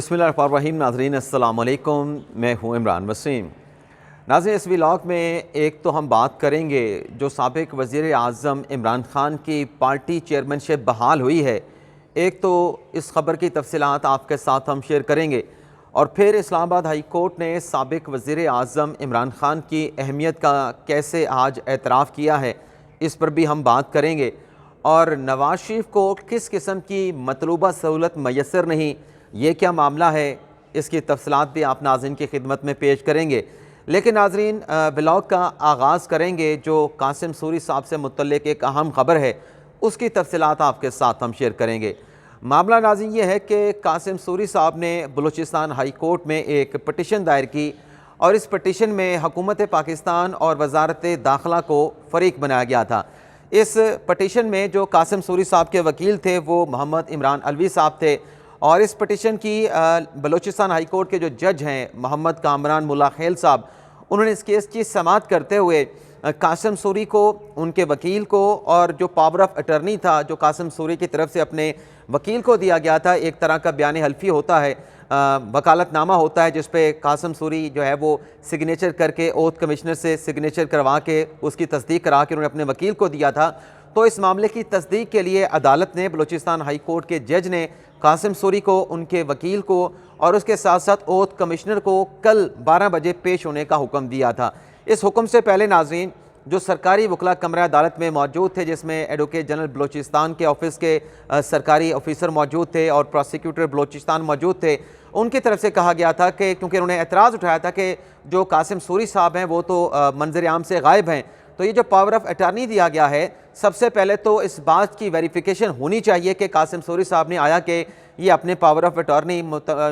बिस्मिल्लाहिर्रहमानिर्रहीम। नाज़रीन अस्सलाम वालेकुम, मैं हूँ इमरान वसीम। नाज़रीन, इस व्लॉग में एक तो हम बात करेंगे जो साबिक़ वज़ीर आज़म इमरान ख़ान की पार्टी चेयरमैनशिप बहाल हुई है। एक तो इस ख़बर की तफ़सीलात आपके साथ हम शेयर करेंगे और फिर इस्लामाबाद हाई कोर्ट ने साबिक़ वज़ीर आज़म इमरान ख़ान की अहमियत का कैसे आज एतराफ़ किया है, इस पर भी हम बात करेंगे। और नवाज शरीफ को किस किस्म की मतलूबा सहूलत मैसर नहीं, ये क्या मामला है, इसकी तफसीलात भी आप नाज़रीन की खिदमत में पेश करेंगे। लेकिन नाज़रीन, ब्लॉग का आगाज़ करेंगे जो कासिम सूरी साहब से मुतल्लिक़ एक अहम ख़बर है, उसकी तफसीलात आपके साथ हम शेयर करेंगे। मामला नाज़रीन ये है कि कासिम सूरी साहब ने बलूचिस्तान हाई कोर्ट में एक पटिशन दायर की और इस पटिशन में हुकूमत पाकिस्तान और वजारत दाखिला को फ़रीक बनाया गया था। इस पटिशन में जो कासिम सूरी साहब के वकील थे वो मोहम्मद इमरान अलवी साहब थे और इस पटिशन की बलूचिस्तान हाई कोर्ट के जो जज हैं मोहम्मद कामरान मुल्ला खेल साहब, उन्होंने इस केस की समाअत करते हुए कासिम सूरी को, उनके वकील को और जो पावर ऑफ अटर्नी था जो कासिम सूरी की तरफ से अपने वकील को दिया गया था, एक तरह का बयान हल्फी होता है, वकालतनामा होता है जिस पे कासिम सूरी जो है वो सिग्नेचर करके ओथ कमिश्नर से सिग्नेचर करवा के उसकी तस्दीक करा के उन्होंने अपने वकील को दिया था। तो इस मामले की तस्दीक के लिए अदालत ने, बलूचिस्तान हाई कोर्ट के जज ने कासिम सूरी को, उनके वकील को और उसके साथ साथ ओथ कमिश्नर को कल 12 बजे पेश होने का हुक्म दिया था। इस हुक्म से पहले नाज़रीन, जो सरकारी वकला कमरा अदालत में मौजूद थे, जिसमें एडवोकेट जनरल बलूचिस्तान के ऑफिस के सरकारी ऑफिसर मौजूद थे और प्रोसिक्यूटर बलूचिस्तान मौजूद थे, उनकी तरफ से कहा गया था कि क्योंकि उन्होंने एतराज़ उठाया था कि जो कासिम सूरी साहब हैं वो तो मंजर आम से गायब हैं, तो ये जो पावर ऑफ अटॉर्नी दिया गया है, सबसे पहले तो इस बात की वेरिफिकेशन होनी चाहिए कि कासिम सूरी साहब ने आया कि ये अपने पावर ऑफ अटॉर्नी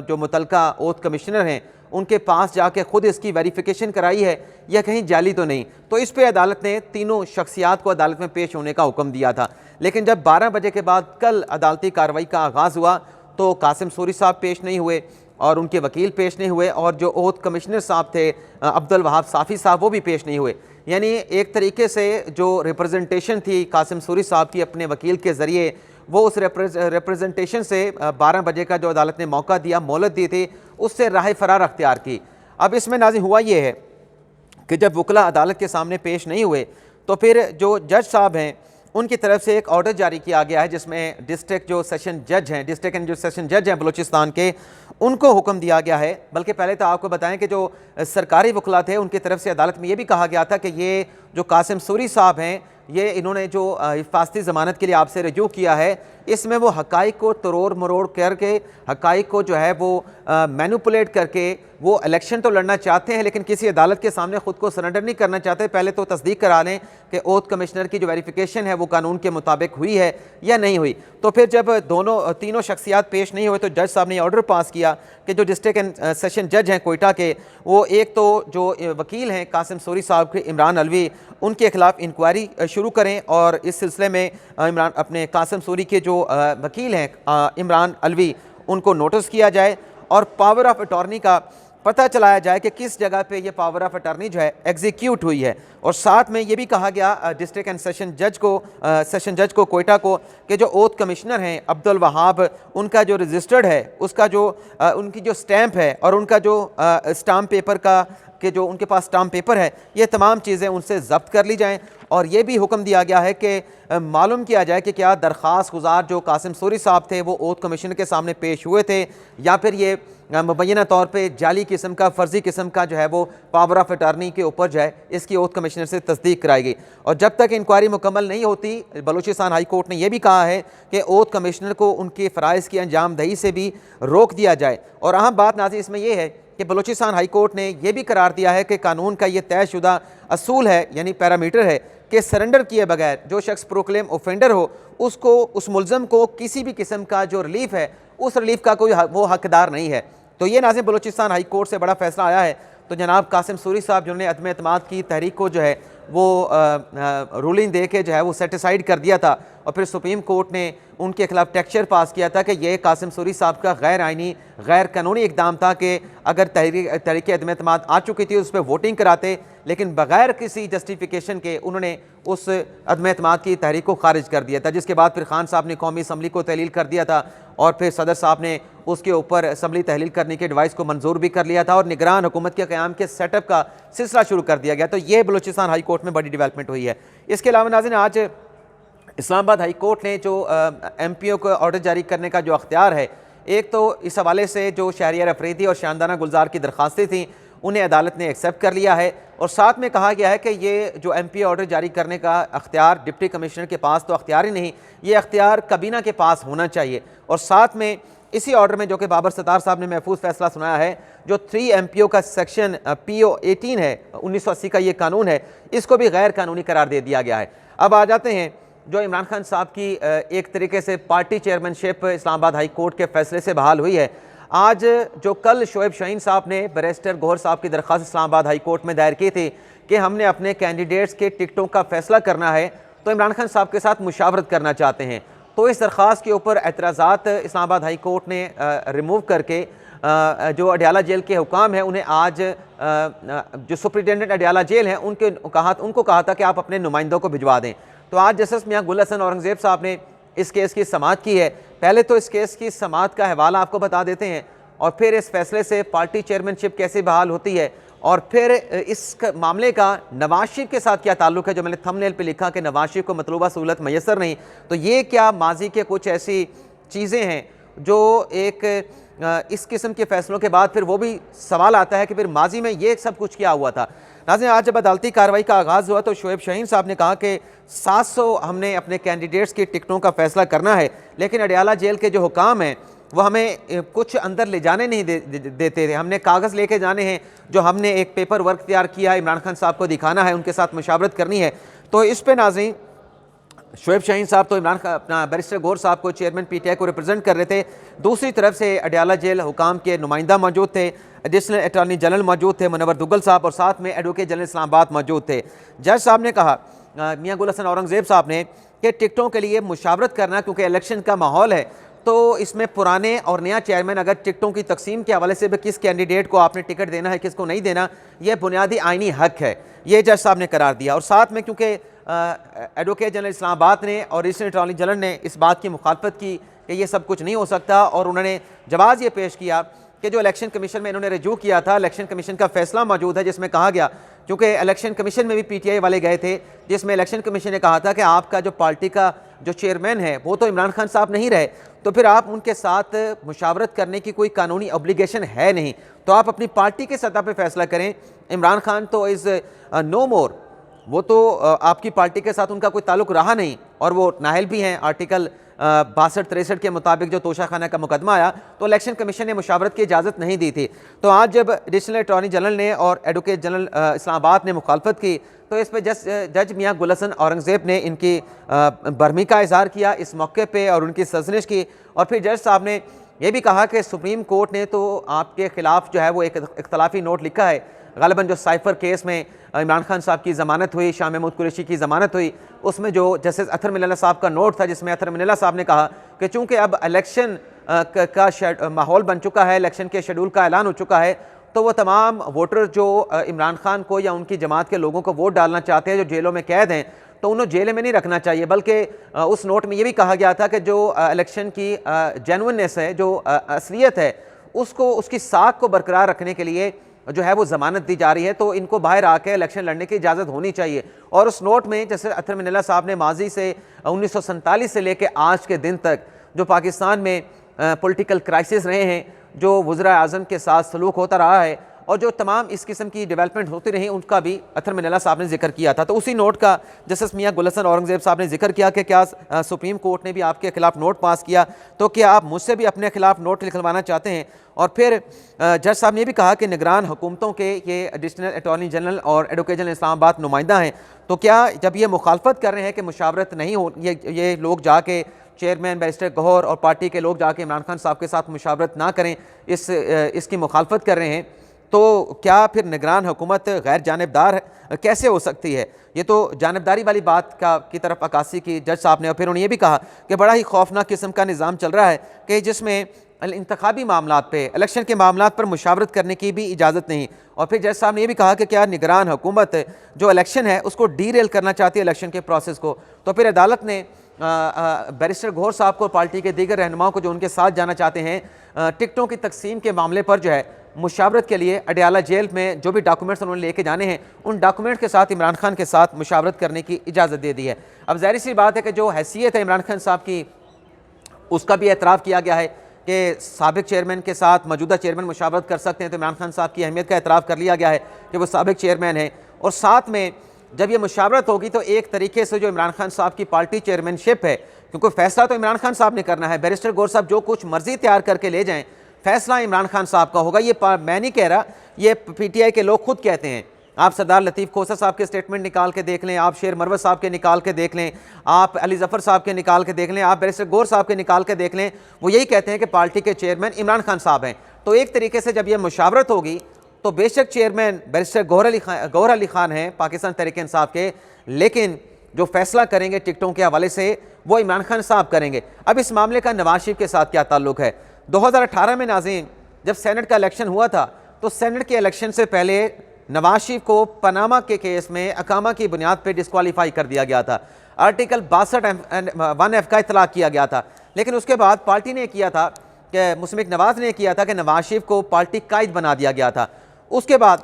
जो मुतलका ओथ कमिश्नर हैं उनके पास जाके खुद इसकी वेरिफिकेशन कराई है या कहीं जाली तो नहीं। तो इस पे अदालत ने तीनों शख्सियात को अदालत में पेश होने का हुक्म दिया था। लेकिन जब 12 बजे के बाद कल अदालती कार्रवाई का आगाज़ हुआ तो कासिम सूरी साहब पेश नहीं हुए और उनके वकील पेश नहीं हुए और जो ओथ कमिश्नर साहब थे अब्दुल वहाब साफ़ी साहब, वो भी पेश नहीं हुए। यानी एक तरीके से जो रिप्रेजेंटेशन थी कासिम सूरी साहब की अपने वकील के ज़रिए, वो उस रिप्रेजेंटेशन से 12 बजे का जो अदालत ने मौका दिया, मोहलत दी थी, उससे राह फरार अख्तियार की। अब इसमें नाज़रीन हुआ ये है कि जब वकला अदालत के सामने पेश नहीं हुए तो फिर जो जज साहब हैं उनकी तरफ से एक ऑर्डर जारी किया गया है जिसमें डिस्ट्रिक्ट जो सेशन जज हैं, डिस्ट्रिक्ट एंड जो सेशन जज हैं बलूचिस्तान के, उनको हुक्म दिया गया है। बल्कि पहले तो आपको बताएं कि जो सरकारी वकला थे उनकी तरफ से अदालत में ये भी कहा गया था कि ये जो कासिम सूरी साहब हैं, ये इन्होंने जो हिफाजती ज़मानत के लिए आपसे रजू किया है, इसमें वो हक़ाइक़ को तरोड़ मरोड़ करके, हक़ाइक़ को जो है वो मैनिपुलेट करके वो इलेक्शन तो लड़ना चाहते हैं लेकिन किसी अदालत के सामने ख़ुद को सरेंडर नहीं करना चाहते। पहले तो तस्दीक करा लें कि ओथ कमिश्नर की जो वेरिफिकेशन है वो कानून के मुताबिक हुई है या नहीं हुई। तो फिर जब तीनों शख्सियात पेश नहीं हुए तो जज साहब ने ऑर्डर पास किया कि जो डिस्ट्रिक्ट एंड सेशन जज हैं कोयटा के, वो एक तो जो वकील हैं कासिम सूरी साहब के इमरान अलवी, उनके खिलाफ इंक्वायरी शुरू करें और इस सिलसिले में इमरान अपने कासिम सूरी के जो वकील हैं इमरान अलवी, उनको नोटिस किया जाए और पावर ऑफ अटॉर्नी का पता चलाया जाए कि किस जगह पे ये पावर ऑफ अटॉर्नी जो है एग्जीक्यूट हुई है। और साथ में ये भी कहा गया डिस्ट्रिक्ट एंड सेशन जज को कोयटा को कि जो ओथ कमिश्नर हैं अब्दुल वहाब, उनका जो रजिस्टर्ड है, उसका जो उनकी जो स्टैंप है और उनका जो स्टाम्प पेपर का कि जो उनके पास स्टाम्प पेपर है, ये तमाम चीज़ें उनसे जब्त कर ली जाएँ। और ये भी हुक्म दिया गया है कि मालूम किया जाए कि क्या दरख्वास्त गुजार जो कासिम सूरी साहब थे वो ओथ कमिश्नर के सामने पेश हुए थे या फिर ये मुबैना तौर पे जाली किस्म का, फ़र्ज़ी किस्म का जो है वो पावर ऑफ अटॉर्नी के ऊपर जो है इसकी ओथ कमिश्नर से तस्दीक कराई गई। और जब तक इंक्वायरी मुकम्मल नहीं होती, बलूचिस्तान हाई कोर्ट ने यह भी कहा है कि ओथ कमिश्नर को उनके फ़राइज़ की अंजाम दही से भी रोक दिया जाए। और अहम बात नाज़रीन इसमें यह है कि बलूचिस्तान हाई कोर्ट ने यह भी करार दिया है कि कानून का ये तयशुदा असूल है, यानी पैरामीटर है कि सरेंडर किए बगैर जो शख्स प्रोक्लेम ऑफेंडर हो, उसको, उस मुलज़म को किसी भी किस्म का जो रिलीफ है उस रिलीफ का कोई वो हकदार नहीं है। तो ये नाज़रीन बलूचिस्तान हाई कोर्ट से बड़ा फैसला आया है। तो जनाब कासिम सूरी साहब जिन्होंने अदम एतमाद की तहरीक को जो है वो रूलिंग दे के जो है वो सेटिसाइड कर दिया था और फिर सुप्रीम कोर्ट ने उनके खिलाफ टेक्सचर पास किया था कि ये कासिम सूरी साहब का गैर आइनी, गैर कानूनी इकदाम था कि अगर तहरीक अदम एतमाद आ चुकी थी उस पर वोटिंग कराते, लेकिन बगैर किसी जस्टिफिकेशन के उन्होंने उस अदम एतमाद की तहरीक को खारिज कर दिया था, जिसके बाद फिर खान साहब ने कौमी असम्बली को तहलील कर दिया था और फिर सदर साहब ने उसके ऊपर असम्बली तहलील करने के एडवाइस को मंजूर भी कर लिया था और निगरान हुकूमत के क़याम के सेटअप का सिलसिला शुरू कर दिया गया। तो ये बलूचिस्तान हाई कोर्ट में बड़ी डेवलपमेंट हुई है। इसके अलावा नाज़रीन, आज इस्लामाबाद हाई कोर्ट ने जो MPO को ऑर्डर जारी करने का जो अख्तियार है, एक तो इस हवाले से जो शहरियार अफरीदी और शानदाना गुलजार की दरख्वास्तें थीं उन्हें अदालत ने एक्सेप्ट कर लिया है और साथ में कहा गया है कि ये जो MPO ऑर्डर जारी करने का अख्तियार डिप्टी कमिश्नर के पास तो अख्तियार ही नहीं, ये अख्तियार कबीना के पास होना चाहिए। और साथ में इसी ऑर्डर में, जो कि बाबर सत्तार साहब ने महफूज फैसला सुनाया है, जो 3 MPO का सेक्शन PO 18 है, 1980 का ये कानून है, इसको भी गैर कानूनी करार दे दिया गया है। अब आ जाते हैं जो इमरान खान साहब की एक तरीके से party chairmanship Islamabad high court के फैसले से बहाल हुई है। आज जो कल शोएब शाहीन साहब ने बैरिस्टर गौहर साहब की दरख्वास्त इस्लामाबाद हाई कोर्ट में दायर की थी कि हमने अपने कैंडिडेट्स के टिकटों का फैसला करना है, तो इमरान खान साहब के साथ मुशावरत करना चाहते हैं, तो इस दरख्वास्त के ऊपर एतराज़ात इस्लामाबाद हाई कोर्ट ने रिमूव करके जो अडियाला जेल के हुकाम हैं उन्हें आज जो सुप्रिटेंडेंट अडियाला जेल हैं उनको कहा था कि आप अपने नुमाइंदों को भिजवा दें। तो आज जस्टिस मियां गुल हसन औरंगज़ेब साहब ने इस केस की समाअत की है। पहले तो इस केस की समाअत का हवाला आपको बता देते हैं और फिर इस फैसले से पार्टी चेयरमैनशिप कैसे बहाल होती है और फिर इस मामले का नवाज शरीफ के साथ क्या ताल्लुक़ है। जो मैंने थंबनेल पे लिखा कि नवाज शरीफ को मतलूबा सहूलत मैसर नहीं, तो ये क्या माजी के कुछ ऐसी चीज़ें हैं जो एक इस किस्म के फैसलों के बाद फिर वो भी सवाल आता है कि फिर माजी में ये सब कुछ क्या हुआ था। नाज़रीन, आज जब अदालती कार्रवाई का आगाज़ हुआ तो शोएब शाहीन साहब ने कहा कि 700 हमने अपने कैंडिडेट्स की टिकटों का फैसला करना है, लेकिन अडियाला जेल के जो हुकाम हैं वो हमें कुछ अंदर ले जाने नहीं देते थे। हमने कागज़ लेके जाने हैं, जो हमने एक पेपर वर्क तैयार किया है, इमरान खान साहब को दिखाना है, उनके साथ मुशावरत करनी है। तो इस पर नाज़रीन शोएब शाहीन साहब तो इमरान खान अपना बैरिस्टर गौहर साहब को चेयरमैन PTI को रिप्रेजेंट कर रहे थे, दूसरी तरफ से अडियाला जेल हुकाम के नुमाइंदा मौजूद थे, एडिशनल अटॉर्नी जनरल मौजूद थे मुनव्वर दुग्गल साहब, और साथ में एडवोकेट जनरल इस्लामाबाद मौजूद थे। जज साहब ने कहा, मियां गुल हसन औरंगज़ेब साहब ने, कि टिकटों के लिए मुशावरत करना, क्योंकि इलेक्शन का माहौल है, तो इसमें पुराने और नया चेयरमैन अगर टिकटों की तकसीम के हवाले से भी किस कैंडिडेट को आपने टिकट देना है, किसको नहीं देना, यह बुनियादी आइनी हक है, ये जज साहब ने करार दिया। और साथ में क्योंकि एडवोकेट जनरल इस्लामाबाद ने और एडिशनल अटॉर्नी जनरल ने इस बात की मुखालफत की कि ये सब कुछ नहीं हो सकता, और उन्होंने जवाब ये पेश किया कि जो इलेक्शन कमीशन में इन्होंने रजू किया था, इलेक्शन कमीशन का फैसला मौजूद है जिसमें कहा गया, क्योंकि इलेक्शन कमीशन में भी PTI वाले गए थे, जिसमें इलेक्शन कमीशन ने कहा था कि आपका जो पार्टी का जो चेयरमैन है वो तो इमरान खान साहब नहीं रहे, तो फिर आप उनके साथ मुशावरत करने की कोई कानूनी ऑब्लिगेशन है नहीं, तो आप अपनी पार्टी के सतह पर फैसला करें। इमरान खान तो इज़ नो मोर, वो तो आपकी पार्टी के साथ उनका कोई ताल्लुक़ रहा नहीं और वो नाहल भी हैं। आर्टिकल 62-63 के मुताबिक जो तोशाखाना का मुकदमा आया तो इलेक्शन कमीशन ने मुशावरत की इजाज़त नहीं दी थी। तो आज जब एडिशनल अटॉर्नी जनरल ने और एडवोकेट जनरल इस्लामाबाद ने मुखालफत की, तो इस पर जज मियां गुल हसन औरंगज़ेब ने इनकी बरहमी का इजहार किया इस मौके पर और उनकी सजनिश की। और फिर जज साहब ने यह भी कहा कि सुप्रीम कोर्ट ने तो आपके ख़िलाफ़ जो है वो एक इख्तलाफी नोट लिखा है, ग़ालिबन जो साइफर केस में इमरान खान साहब की ज़मानत हुई, शाह महमूद कुरैशी की ज़मानत हुई, उसमें जो जस्टिस अतर मिनल्ला साहब का नोट था, जिसमें अतर मिनल्ला साहब ने कहा कि चूँकि अब इलेक्शन का माहौल बन चुका है, इलेक्शन के शेड्यूल का ऐलान हो चुका है, तो वो तमाम वोटर जो इमरान खान को या उनकी जमात के लोगों को वोट डालना चाहते हैं, जो जेलों में कैद हैं, तो उन्हें जेल में नहीं रखना चाहिए, बल्कि उस नोट में ये भी कहा गया था कि जो इलेक्शन की जेन्युइननेस है, जो असलियत है, उसको उसकी साख को बरकरार रखने के लिए जो है वो ज़मानत दी जा रही है, तो इनको बाहर आके इलेक्शन लड़ने की इजाज़त होनी चाहिए। और उस नोट में जैसे अतर मिनल्ला साहब ने माजी से 1947 से लेकर आज के दिन तक जो पाकिस्तान में पॉलिटिकल क्राइसिस रहे हैं, जो वज़ीर आज़म के साथ सलूक होता रहा है और जो तमाम इस किस्म की डेवलपमेंट होती रही, उनका भी अतर मिनल्ला साहब ने जिक्र किया था। तो उसी नोट का जस्टिस मियां गुल हसन औरंगज़ेब साहब ने जिक्र किया कि क्या सुप्रीम कोर्ट ने भी आपके खिलाफ नोट पास किया, तो क्या आप मुझसे भी अपने खिलाफ नोट लिखवाना चाहते हैं। और फिर जज साहब ने भी कहा कि निगरान हुकूमतों के ये एडिशनल अटॉर्नी जनरल और एडवोकेट जनरल इस्लामाबाद नुमाइंदा हैं, तो क्या जब ये मुखालफत कर रहे हैं कि मुशावरत नहीं हो, ये लोग जाके चेयरमैन बैरिस्टर गौहर और पार्टी के लोग जाके इमरान खान साहब के साथ मुशावरत ना करें, इसकी मुखालफत कर रहे हैं, तो क्या फिर निगरान हुकूमत गैर जानिबदार कैसे हो सकती है। ये तो जानिबदारी वाली बात की तरफ अक्कासी की जज साहब ने। और फिर उन्होंने ये भी कहा कि बड़ा ही खौफनाक किस्म का निज़ाम चल रहा है कि जिसमें इंतखाबी मामलात पे, इलेक्शन के मामलात पर मुशावरत करने की भी इजाज़त नहीं। और फिर जज साहब ने यह भी कहा कि क्या निगरान हुकूमत जो इलेक्शन है उसको डीरेल करना चाहती है इलेक्शन के प्रोसेस को। तो फिर अदालत ने बैरिस्टर गौहर साहब को, पार्टी के दीगर रहनुमाओं को जो उनके साथ जाना चाहते हैं, टिकटों की तकसीम के मामले पर जो है मुशावरत के लिए अडयाला जेल में जो भी डॉक्यूमेंट्स उन्होंने लेके जाने हैं उन डॉक्यूमेंट के साथ इमरान खान के साथ मुशावरत करने की इजाज़त दे दी है। अब ज़ाहिर सी बात है कि जो हैसियत है इमरान खान साहब की, उसका भी एतराफ़ किया गया है कि साबिक चेयरमैन के साथ मौजूदा चेयरमैन मुशावरत कर सकते हैं। तो इमरान खान साहब की अहमियत का एतराफ़ कर लिया गया है कि वो साबिक चेयरमैन है। और साथ में जब ये मुशावरत होगी तो एक तरीके से जो इमरान खान साहब की पार्टी चेयरमैनशिप है, क्योंकि फैसला तो इमरान खान साहब ने करना है, बैरिस्टर गौहर साहब जो कुछ मर्जी तैयार करके ले जाएं, फैसला इमरान खान साहब का होगा। ये मैं नहीं कह रहा, ये PTI के लोग खुद कहते हैं। आप सरदार लतीफ़ खोसा साहब के स्टेटमेंट निकाल के देख लें, आप शेर मरवत साहब के निकाल के देख लें, आप अली ज़फ़र साहब के निकाल के देख लें, आप बैरिस्टर गौहर साहब के निकाल के देख लें, वो यही कहते हैं कि पार्टी के चेयरमैन इमरान खान साहब हैं। तो एक तरीके से जब यह मुशावरत होगी तो बेशक चेयरमैन बैरिस्टर गौहर अली खान हैं पाकिस्तान तहरीक इंसाफ के, लेकिन जो फैसला करेंगे टिकटों के हवाले से वो इमरान खान साहब करेंगे। अब इस मामले का नवाज शरीफ के साथ क्या ताल्लुक है? 2018 में नाज़रीन जब सेनेट का इलेक्शन हुआ था तो सेनेट के इलेक्शन से पहले नवाज शरीफ को पनामा के केस में अकामा की बुनियाद पर डिस्क्वालीफाई कर दिया गया था। आर्टिकल 62(1)(f) का इतलाक़ किया गया था। लेकिन उसके बाद पार्टी ने किया था कि मुस्लिम नवाज ने किया था कि नवाज शरीफ को पार्टी कायद बना दिया गया था। उसके बाद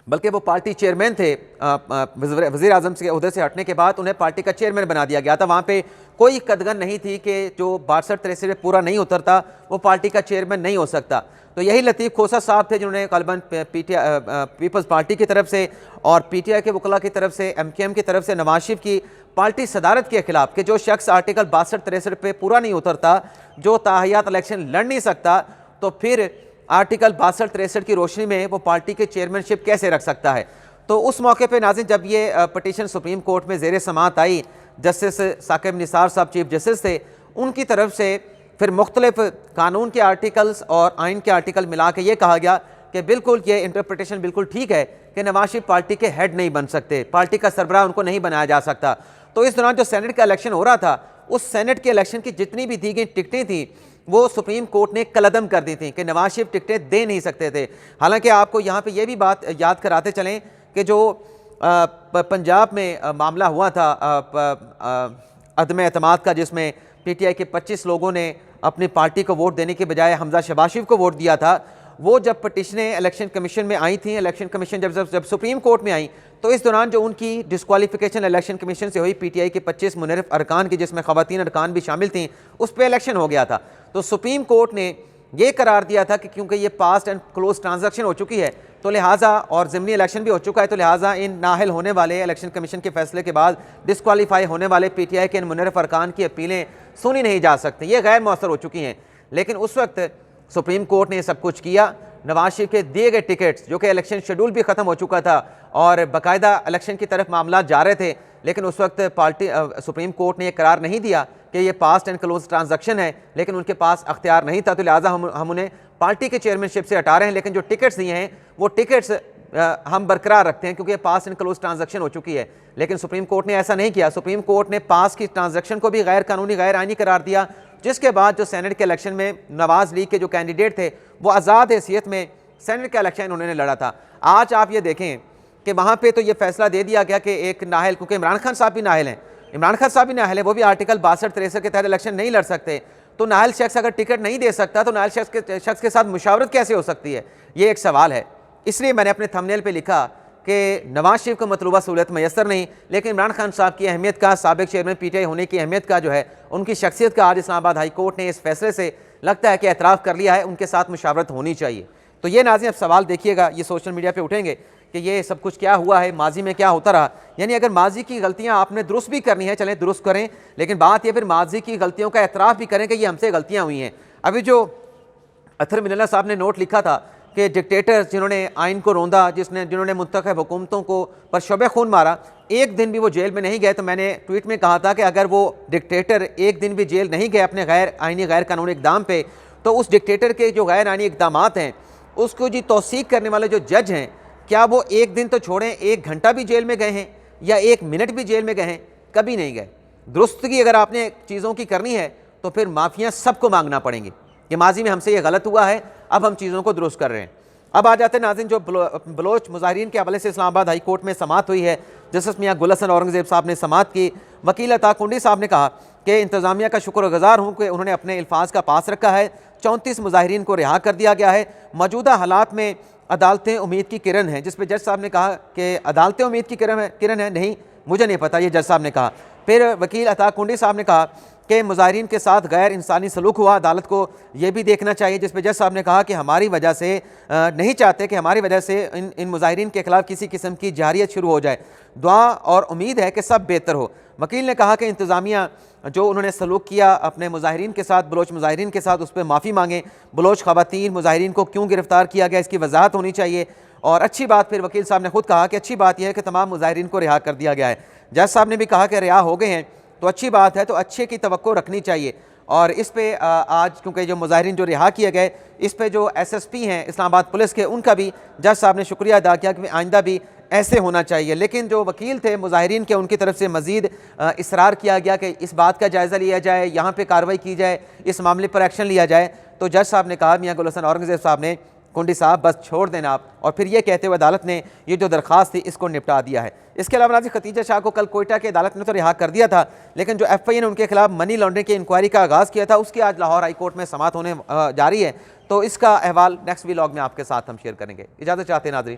बल्कि वो पार्टी चेयरमैन थे, वज़ीर आज़म के उहदे से हटने के बाद उन्हें पार्टी का चेयरमैन बना दिया गया था। वहाँ पे कोई कदगन नहीं थी कि जो 62-63 पूरा नहीं उतरता वो पार्टी का चेयरमैन नहीं हो सकता। तो यही लतीफ़ खोसा साहब थे जिन्होंने ग़ालिबन पीपल्स पार्टी की तरफ से और PTI के वकला की तरफ से, MKM की तरफ से नवाज शरीफ की पार्टी सदारत के खिलाफ कि जो शख्स आर्टिकल 62-63 पे पूरा नहीं उतरता, जो ताहियात इलेक्शन लड़ नहीं सकता, तो फिर आर्टिकल 62-63 की रोशनी में वो पार्टी के चेयरमैनशिप कैसे रख सकता है। तो उस मौके पे नाज़रीन जब ये पटिशन सुप्रीम कोर्ट में ज़ेर समाअत आई, जस्टिस साकिब निसार साहब चीफ जस्टिस थे, उनकी तरफ से फिर मुख्तलिफ कानून के आर्टिकल्स और आइन के आर्टिकल मिला के ये कहा गया कि बिल्कुल ये इंटरप्रिटेशन बिल्कुल ठीक है कि नवाज शरीफ पार्टी के हेड नहीं बन सकते, पार्टी का सरबराह उनको नहीं बनाया जा सकता। तो इस दौरान जो सेनेट का इलेक्शन हो रहा था, उस सेनेट के इलेक्शन की जितनी भी दी गई टिकटें थी वो सुप्रीम कोर्ट ने कलअदम कर दी थी कि नवाज शरीफ टिकटें दे नहीं सकते थे। हालांकि आपको यहाँ पे ये भी बात याद कराते चलें कि जो पंजाब में मामला हुआ था अदम एतमाद का, जिसमें PTI के 25 लोगों ने अपनी पार्टी को वोट देने के बजाय हमजा शहबाज शरीफ को वोट दिया था, वो जब पटिशनें इलेक्शन कमीशन में आई थी, इलेक्शन कमीशन जब सुप्रीम कोर्ट में आई तो इस दौरान जो उनकी डिस्क्वालिफिकेशन इलेक्शन कमीशन से हुई PTI के 25 मुनरफ अरकान की, जिसमें ख़वातीन अरकान भी शामिल थीं, उस पर इलेक्शन हो गया था। तो सुप्रीम कोर्ट ने यह करार दिया था कि क्योंकि ये पास्ट एंड क्लोज ट्रांजैक्शन हो चुकी है तो लिहाजा और ज़िमनी इलेक्शन भी हो चुका है, तो लिहाजा इन नाहल होने वाले इलेक्शन कमीशन के फैसले के बाद डिस्क्वालीफाई होने वाले PTI के इन मुनरफ अरकान की अपीलें सुनी नहीं जा सकती, ये गैर मौसर हो चुकी हैं। लेकिन उस वक्त सुप्रीम कोर्ट ने सब कुछ किया, नवाज शरीफ के दिए गए टिकट्स, जो कि इलेक्शन शेड्यूल भी ख़त्म हो चुका था और बाकायदा इलेक्शन की तरफ मामला जा रहे थे, लेकिन उस वक्त सुप्रीम कोर्ट ने यह करार नहीं दिया कि ये पास्ट एंड क्लोज ट्रांजैक्शन है, लेकिन उनके पास अख्तियार नहीं था, तो लिहाजा हम उन्हें पार्टी के चेयरमैनशिप से हटा रहे हैं। लेकिन जो टिकट्स दिए हैं वो टिकट्स हम बरकरार रखते हैं क्योंकि पास एंड क्लोज ट्रांजैक्शन हो चुकी है। लेकिन सुप्रीम कोर्ट ने ऐसा नहीं किया। सुप्रीम कोर्ट ने पास की ट्रांजैक्शन को भी गैर कानूनी, गैर आइनी करार दिया, जिसके बाद जो सेनेट के इलेक्शन में नवाज लीग के जो कैंडिडेट थे वो आज़ाद हैसियत में सेनेट का इलेक्शन उन्होंने लड़ा था। आज आप ये देखें कि वहाँ पे तो ये फैसला दे दिया गया कि एक नाहल, क्योंकि इमरान खान साहब भी नाहल हैं, इमरान खान साहब भी नाहल है, वो भी आर्टिकल 62-63 के तहत इलेक्शन नहीं लड़ सकते। तो नाहल शख्स अगर टिकट नहीं दे सकता तो नाहल शख्स के साथ मुशावरत कैसे हो सकती है, ये एक सवाल है। इसलिए मैंने अपने थंबनेल पे लिखा कि नवाज शरीफ को मतलूबा सहूलत मैसर नहीं, लेकिन इमरान खान साहब की अहमियत का, साबिक चेयरमैन PTI होने की अहमियत का जो है, उनकी शख्सियत का आज इस्लामाबाद हाई कोर्ट ने इस फैसले से लगता है कि एतराफ़ कर लिया है, उनके साथ मुशावरत होनी चाहिए। तो ये नाज़रीन अब सवाल देखिएगा, ये सोशल मीडिया पे उठेंगे कि ये सब कुछ क्या हुआ है, माजी में क्या होता रहा। यानी अगर माजी की गलतियां आपने दुरुस्त भी करनी है, चलें दुरुस्त करें, लेकिन बात ये फिर माजी की गलतियों का एतराफ़ भी करें कि ये हमसे गलतियां हुई हैं। अभी जो अथर मिनल्ला साहब ने नोट लिखा था कि डिक्टेटर्स जिन्होंने आइन को रोंदा, जिन्होंने मुंतखब हुकूमतों को पर शब खून मारा, एक दिन भी वो जेल में नहीं गए। तो मैंने ट्वीट में कहा था कि अगर वो डिक्टेटर एक दिन भी जेल नहीं गए अपने गैर आइनी, गैर कानूनी इकदाम पे, तो उस डिक्टेटर के जो गैर आइनी इकदामात हैं उसको जी तौसीक करने वाले जो जज हैं, क्या वो एक दिन तो छोड़ें, 1 घंटा भी जेल में गए हैं या 1 मिनट भी जेल में गए हैं? कभी नहीं गए। दुरुस्तगी अगर आपने चीज़ों की करनी है तो फिर माफ़ियाँ सबको मांगना पड़ेंगी कि माजी में हमसे ये गलत हुआ है, अब हम चीज़ों को दुरुस्त कर रहे हैं। अब आ जाते हैं नाज़रीन, जो बलोच मुजाहिरीन के हवाले से इस्लामाबाद हाई कोर्ट में समाअत हुई है, जस्टिस मियां गुल हसन औरंगज़ेब साहब ने समाअत की। वकील अता कुंडी साहब ने कहा कि इंतज़ामिया का शुक्रगुज़ार हूँ कि उन्होंने अपने अल्फाज का पास रखा है। 34 मुजाहिरीन को रिहा कर दिया गया है। मौजूदा हालात में अदालतें उम्मीद की किरण हैं, जिस पर जज साहब ने कहा कि अदालतें उम्मीद की किरण है। नहीं, मुझे नहीं पता, ये जज साहब ने कहा। फिर वकील अता कुंडी साहब ने कहा कि मुजाहिरीन के साथ गैर इंसानी सलूक हुआ, अदालत को ये भी देखना चाहिए, जिस पर जज साहब ने कहा कि हमारी वजह से नहीं चाहते कि हमारी वजह से इन मुजाहिरीन के खिलाफ किसी किस्म की जारियत शुरू हो जाए। दुआ और उम्मीद है कि सब बेहतर हो। वकील ने कहा कि इंतज़ामिया जो उन्होंने सलूक किया अपने मुजाहिरीन के साथ, बलोच मुजाहिरीन के साथ, उस पर माफ़ी मांगे। बलोच ख़वातीन मुजाहिरीन को क्यों गिरफ़्तार किया गया, इसकी वजाहत होनी चाहिए। और अच्छी बात, फिर वकील साहब ने खुद कहा कि अच्छी बात यह है कि तमाम मुजाहिरीन को रिहा कर दिया गया है। जज साहब ने भी कहा कि रिहा हो गए हैं तो अच्छी बात है, तो अच्छे की तवक्को रखनी चाहिए। और इस पे आज क्योंकि जो मुजाहिरीन जो रिहा किए गए, इस पे जो SSP हैं इस्लामाबाद पुलिस के, उनका भी जज साहब ने शुक्रिया अदा किया कि आइंदा भी ऐसे होना चाहिए। लेकिन जो वकील थे मुजाहिरीन के, उनकी तरफ से मज़ीद इसरार किया गया कि इस बात का जायज़ा लिया जाए, यहाँ पर कार्रवाई की जाए, इस मामले पर एक्शन लिया जाए। तो जज साहब ने कहा, मियां गुल हसन औरंगज़ेब साहब ने, कुंडी साहब बस छोड़ देना आप। और फिर ये कहते हुए अदालत ने ये जो दरख्वास्त थी इसको निपटा दिया है। इसके अलावा नाज़रीन, खतीजा शाह को कल कोयटा की अदालत ने तो रिहा कर दिया था, लेकिन जो FIA ने उनके खिलाफ मनी लॉन्ड्रिंग की इंक्वायरी का आगाज़ किया था, उसकी आज लाहौर हाई कोर्ट में समाअत होने जारी है। तो इसका अहवाल नेक्स्ट व्लॉग में आपके साथ हम शेयर करेंगे। इजाज़त चाहते हैं नाज़रीन।